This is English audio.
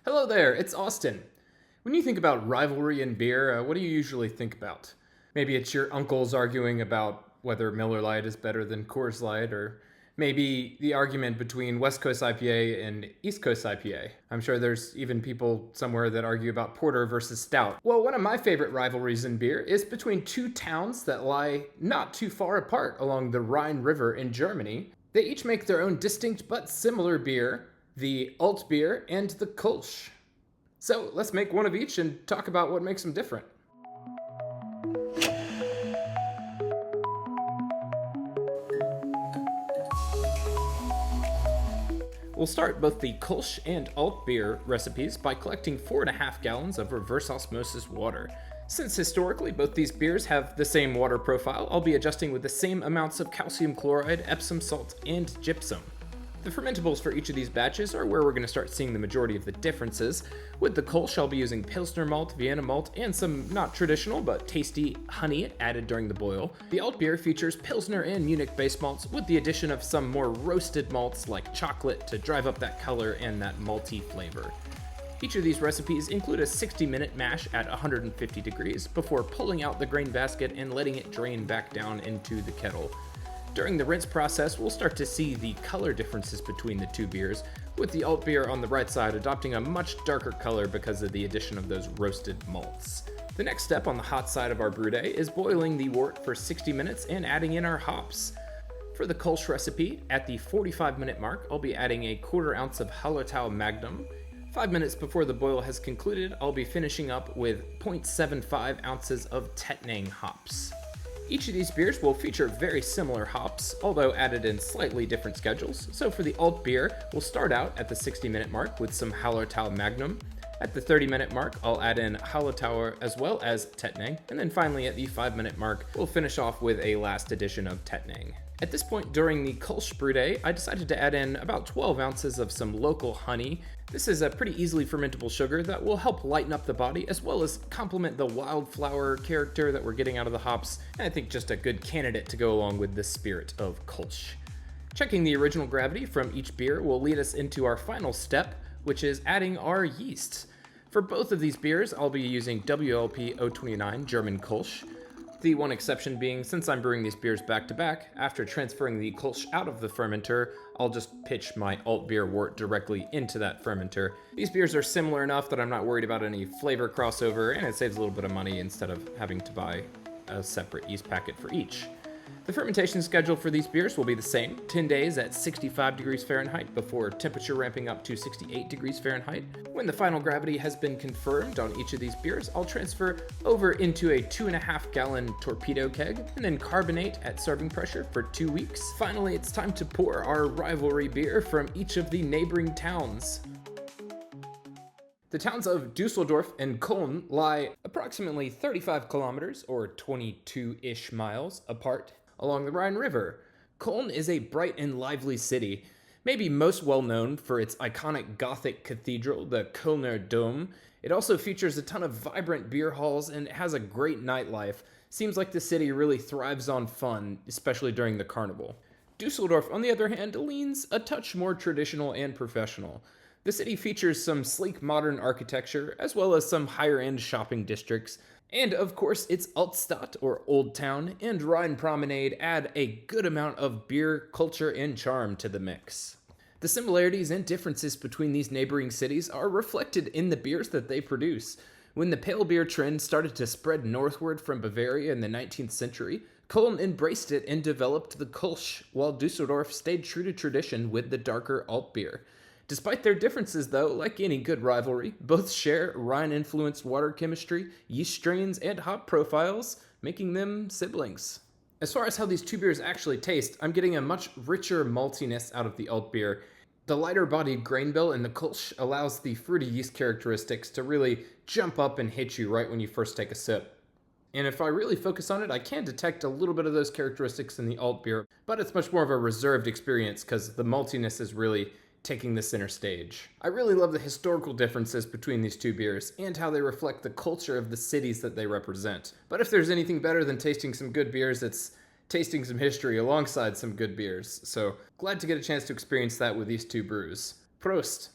Hello there, it's Austin. When you think about rivalry in beer, what do you usually think about? Maybe it's your uncles arguing about whether Miller Lite is better than Coors Light, or maybe the argument between West Coast IPA and East Coast IPA. I'm sure there's even people somewhere that argue about porter versus stout. Well, one of my favorite rivalries in beer is between two towns that lie not too far apart along the Rhine River in Germany. They each make their own distinct but similar beer, the Altbier and the Kölsch. So let's make one of each and talk about what makes them different. We'll start both the Kölsch and Altbier recipes by collecting 4.5 gallons of reverse osmosis water. Since historically both these beers have the same water profile, I'll be adjusting with the same amounts of calcium chloride, Epsom salt, and gypsum. The fermentables for each of these batches are where we're going to start seeing the majority of the differences. With the Kölsch, I'll be using Pilsner malt, Vienna malt, and some not traditional but tasty honey added during the boil. The Altbier features Pilsner and Munich base malts with the addition of some more roasted malts like chocolate to drive up that color and that malty flavor. Each of these recipes include a 60-minute mash at 150 degrees before pulling out the grain basket and letting it drain back down into the kettle. During the rinse process, we'll start to see the color differences between the two beers, with the Altbier on the right side adopting a much darker color because of the addition of those roasted malts. The next step on the hot side of our brew day is boiling the wort for 60 minutes and adding in our hops. For the Kölsch recipe, at the 45-minute mark, I'll be adding a 1/4 ounce of Hallertau Magnum. 5 minutes before the boil has concluded, I'll be finishing up with 0.75 ounces of Tettnang hops. Each of these beers will feature very similar hops, although added in slightly different schedules. So for the Altbier, we'll start out at the 60-minute mark with some Hallertau Magnum. At the 30-minute mark, I'll add in Hallertauer as well as Tettnang. And then finally at the 5-minute mark, we'll finish off with a last addition of Tettnang. At this point during the Kölsch brew day, I decided to add in about 12 ounces of some local honey. This is a pretty easily fermentable sugar that will help lighten up the body as well as complement the wildflower character that we're getting out of the hops, and I think just a good candidate to go along with the spirit of Kölsch. Checking the original gravity from each beer will lead us into our final step, which is adding our yeasts. For both of these beers, I'll be using WLP 029 German Kölsch. The one exception being, since I'm brewing these beers back to back, after transferring the Kölsch out of the fermenter, I'll just pitch my Altbier wort directly into that fermenter. These beers are similar enough that I'm not worried about any flavor crossover, and it saves a little bit of money instead of having to buy a separate yeast packet for each. The fermentation schedule for these beers will be the same, 10 days at 65 degrees Fahrenheit before temperature ramping up to 68 degrees Fahrenheit. When the final gravity has been confirmed on each of these beers, I'll transfer over into a 2.5 gallon torpedo keg and then carbonate at serving pressure for 2 weeks. Finally, it's time to pour our rivalry beer from each of the neighboring towns. The towns of Düsseldorf and Cologne lie approximately 35 kilometers or 22-ish miles apart along the Rhine River. Cologne is a bright and lively city, maybe most well known for its iconic Gothic cathedral, the Kölner Dome. It also features a ton of vibrant beer halls and has a great nightlife. Seems like the city really thrives on fun, especially during the carnival. Düsseldorf, on the other hand, leans a touch more traditional and professional. The city features some sleek modern architecture, as well as some higher-end shopping districts. And of course, its Altstadt, or Old Town, and Rhine Promenade add a good amount of beer, culture, and charm to the mix. The similarities and differences between these neighboring cities are reflected in the beers that they produce. When the pale beer trend started to spread northward from Bavaria in the 19th century, Cologne embraced it and developed the Kölsch, while Düsseldorf stayed true to tradition with the darker Altbier. Despite their differences, though, like any good rivalry, both share Rhine-influenced water chemistry, yeast strains, and hop profiles, making them siblings. As far as how these two beers actually taste, I'm getting a much richer maltiness out of the Altbier. The lighter-bodied grain bill in the Kölsch allows the fruity yeast characteristics to really jump up and hit you right when you first take a sip. And if I really focus on it, I can detect a little bit of those characteristics in the Altbier, but it's much more of a reserved experience because the maltiness is really taking the center stage. I really love the historical differences between these two beers and how they reflect the culture of the cities that they represent. But if there's anything better than tasting some good beers, it's tasting some history alongside some good beers. So glad to get a chance to experience that with these two brews. Prost!